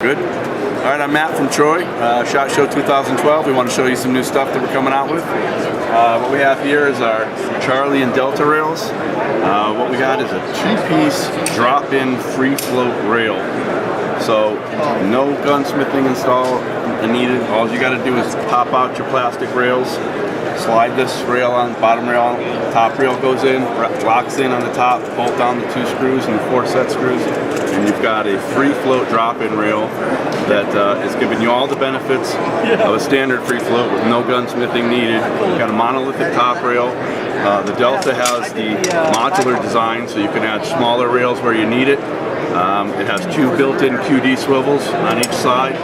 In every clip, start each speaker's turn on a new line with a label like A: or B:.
A: Good. All right, I'm Matt from Troy, SHOT Show 2012. We want to show you some new stuff that we're coming out with. What we have here is our Charlie and Delta rails. What we got is a two-piece drop-in free float rail. So no gunsmithing install needed. All you got to do is pop out your plastic rails, slide this rail on, bottom rail, top rail goes in, locks in on the top, bolt down the 2 screws and the 4 set screws, and you've got a free float drop-in rail that is giving you all the benefits of a standard free float with no gunsmithing needed. You've got a monolithic top rail. The Delta has the modular design, so you can add smaller rails where you need it. It has 2 built-in QD swivels on each side.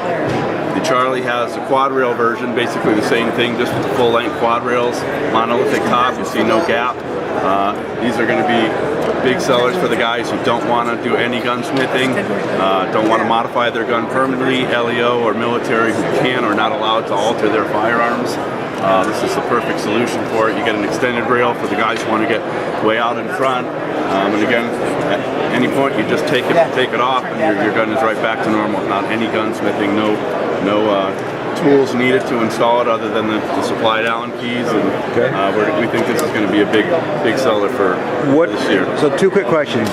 A: The Charlie has a quad rail version, basically the same thing, just with the full-length quad rails, monolithic top. You see no gap. These are going to be big sellers for the guys who don't want to do any gunsmithing, don't want to modify their gun permanently, LEO or military who can or not allowed to alter their firearms. This is the perfect solution for it. You get an extended rail for the guys who want to get way out in front. And again, at any point you just take it off and your gun is right back to normal. Not any gunsmithing, no tools needed to install it other than the supplied Allen keys. And we think this is going to be a big seller for this year.
B: So 2 quick questions: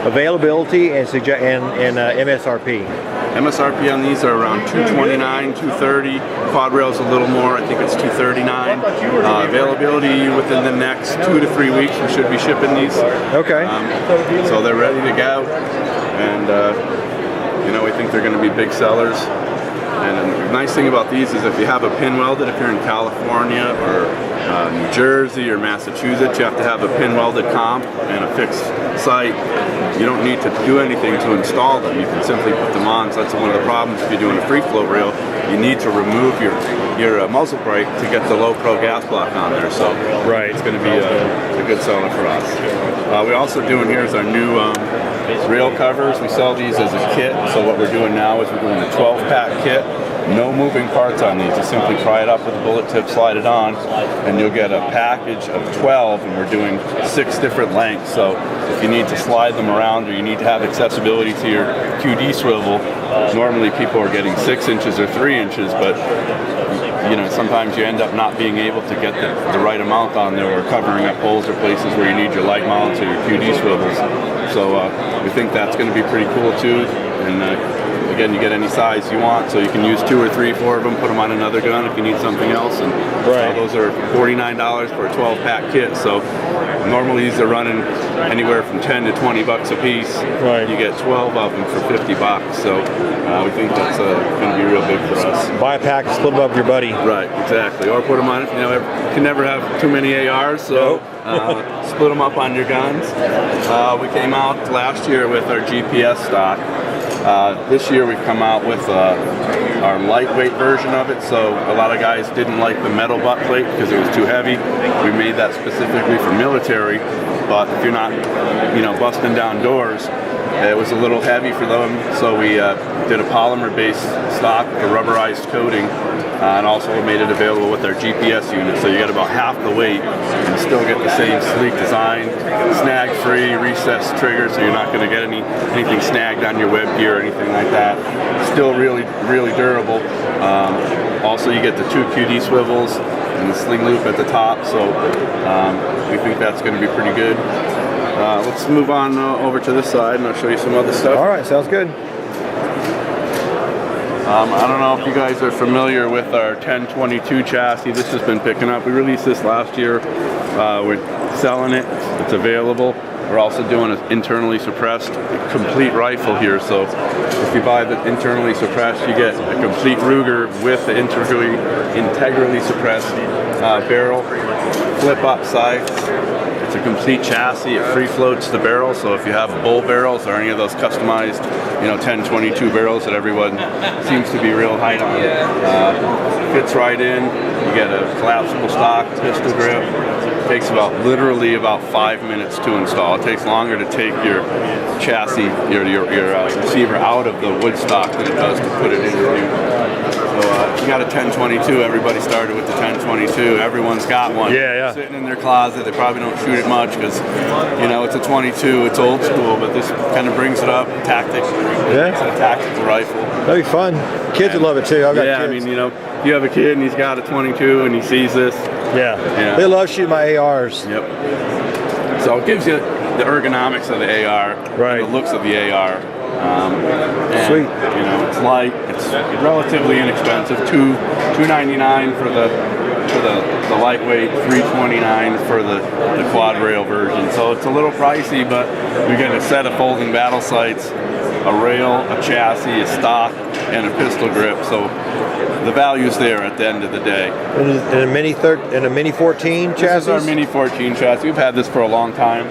B: availability and MSRP.
A: MSRP on these are around $229, $230. Quad rail's a little more. I think it's $239. Availability within the next 2 to 3 weeks. We should be shipping these.
B: Okay.
A: So they're ready to go, and we think they're going to be big sellers. And the nice thing about these is if you have a pin welded, if you're in California or New Jersey or Massachusetts, you have to have a pin welded comp and a fixed site. You don't need to do anything to install them. You can simply put them on. So that's one of the problems if you're doing a free float rail. You need to remove your muzzle brake to get the low pro gas block on there. So it's going to be a good seller for us. We're also doing here is our new rail covers. We sell these as a kit. So what we're doing now is we're doing a 12-pack kit. No moving parts on these. You simply pry it up with a bullet tip, slide it on, and you'll get a package of 12, and we're doing 6 different lengths. So if you need to slide them around or you need to have accessibility to your QD swivel, normally people are getting 6 inches or 3 inches, but sometimes you end up not being able to get the right amount on there, or covering up holes or places where you need your light mounts or your QD swivels. So we think that's going to be pretty cool too. And again, you get any size you want, so you can use 2 or 3, 4 of them, put them on another gun if you need something else. And those are $49 for a 12-pack kit. So normally these are running anywhere from 10 to 20 bucks a piece. You get 12 of them for 50 bucks. So we think that's going to be real big for us.
B: Buy a pack, split them up with your buddy.
A: Right, exactly. Or put them on. You can never have too many ARs, so split them up on your guns. We came out last year with our GPS stock. This year we've come out with our lightweight version of it, so a lot of guys didn't like the metal butt plate because it was too heavy. We made that specifically for military, but if you're not, busting down doors, it was a little heavy for them, so we did a polymer-based stock with a rubberized coating, and also made it available with our GPS unit, so you get about half the weight and still get the same sleek design, snag-free, recessed trigger, so you're not going to get anything snagged on your web gear or anything like that. Still really, really durable. Also, you get the 2 QD swivels and the sling loop at the top, so we think that's going to be pretty good. Let's move on over to this side and I'll show you some other stuff.
B: All right, sounds good.
A: I don't know if you guys are familiar with our 1022 chassis. This has been picking up. We released this last year. We're selling it. It's available. We're also doing an internally suppressed complete rifle here. So if you buy the internally suppressed, you get a complete Ruger with the integrally suppressed barrel, flip up sights. It's a complete chassis. It free floats the barrel, so if you have bull barrels or any of those customized, 1022 barrels that everyone seems to be real high on, fits right in. You get a collapsible stock pistol grip. It takes literally about 5 minutes to install. It takes longer to take your chassis, your receiver out of the wood stock than it does to put it into. So you got a 1022. Everybody started with the 1022. Everyone's got one.
B: Yeah.
A: Sitting in their closet. They probably don't shoot it much because, you know, it's a 22. It's old school, but this kind of brings it up. Tactic.
B: Yeah.
A: It's a tactical rifle.
B: That'd be fun. Kids would love it too. I've got
A: Yeah,
B: kids.
A: I mean, you know, if you have a kid and he's got a 22 and he sees this.
B: Yeah. They love shooting my ARs.
A: Yep. So it gives you the ergonomics of the AR,
B: right.
A: and the looks of the AR. And,
B: Sweet.
A: You know, it's light. It's relatively inexpensive. $299 for the lightweight, $329 for the quad rail version. So it's a little pricey, but you get a set of folding battle sights, a rail, a chassis, a stock, and a pistol grip. So the value's there at the end of the day.
B: And a mini 14 chassis.
A: This is our mini 14 chassis. We've had this for a long time.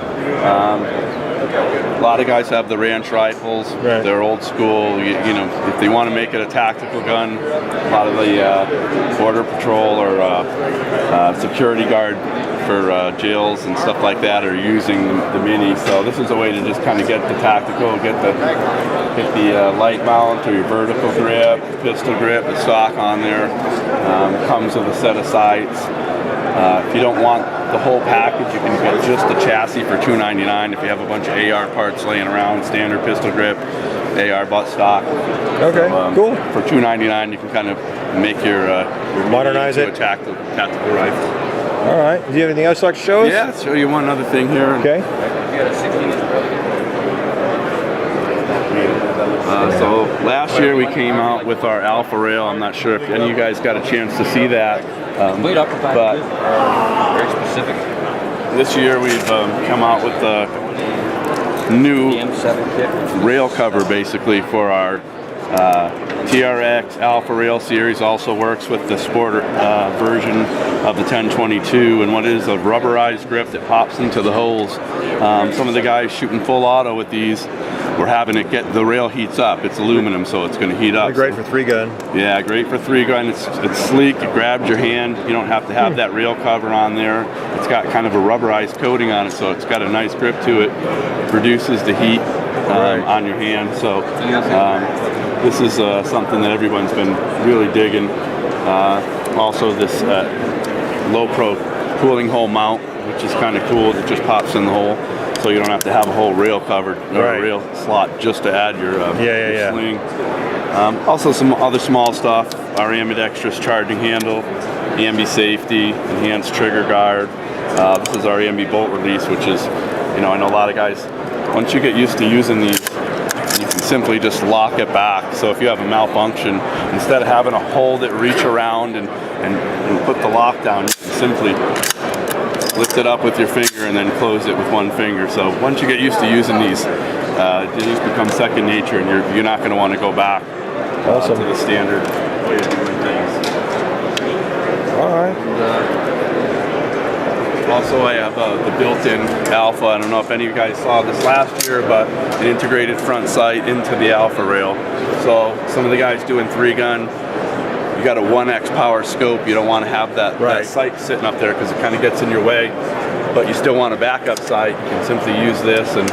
A: A lot of guys have the ranch rifles.
B: Right.
A: They're old school. You know, if they want to make it a tactical gun, a lot of the border patrol or security guard for jails and stuff like that are using the mini. So this is a way to just kind of get the tactical, get the light mount or your vertical grip, pistol grip, the stock on there. Comes with a set of sights. If you don't want the whole package, you can get just the chassis for $299. If you have a bunch of AR parts laying around, standard pistol grip, AR butt stock.
B: Okay,
A: So,
B: cool.
A: For $299, you can kind of make your
B: modernize it,
A: a tactical rifle.
B: All right. Do you have anything else you'd like to show us?
A: Yeah, I'll show you one other thing here.
B: Okay.
A: So last year we came out with our Alpha Rail. I'm not sure if any of you guys got a chance to see that. But
C: very specific.
A: This year we've come out with the new rail cover basically for our TRX Alpha Rail series. Also works with the sport version of the 1022, and what is a rubberized grip that pops into the holes. Some of the guys shooting full auto with these, we're having it get the rail heats up. It's aluminum, so it's going to heat up.
B: Great for 3-gun.
A: Yeah, great for 3-gun. It's sleek. It grabs your hand. You don't have to have that rail cover on there. It's got kind of a rubberized coating on it, so it's got a nice grip to it. Produces the heat on your hand. So this is something that everyone's been really digging. Also, this low pro cooling hole mount, which is kind of cool. It just pops in the hole, so you don't have to have a whole rail covered or a rail slot just to add your sling. Also some other small stuff, our ambidextrous charging handle, ambi safety, enhanced trigger guard. This is our ambi bolt release, which is, you know, I know a lot of guys, once you get used to using these, you can simply just lock it back. So if you have a malfunction, instead of having to hold it, reach around and put the lock down, you can simply lift it up with your finger and then close it with one finger. So once you get used to using these, these become second nature, and you're not going to want to go back to the standard way of doing things.
B: All right.
A: Also, I have the built-in Alpha. I don't know if any of you guys saw this last year, but an integrated front sight into the Alpha rail. So some of the guys doing 3-gun, you got a 1X power scope. You don't want to have that sight sitting up there because it kind of gets in your way, but you still want a backup sight. You can simply use this, and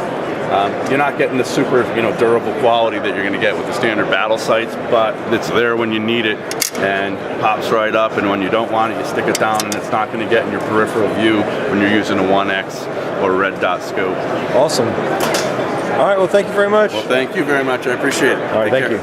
A: you're not getting the super, durable quality that you're going to get with the standard battle sights, but it's there when you need it and pops right up, and when you don't want it, you stick it down, and it's not going to get in your peripheral view when you're using a 1X or a red dot scope.
B: Awesome. All right, well, thank you very much.
A: Well, thank you very much. I appreciate it.
B: All right, thank you.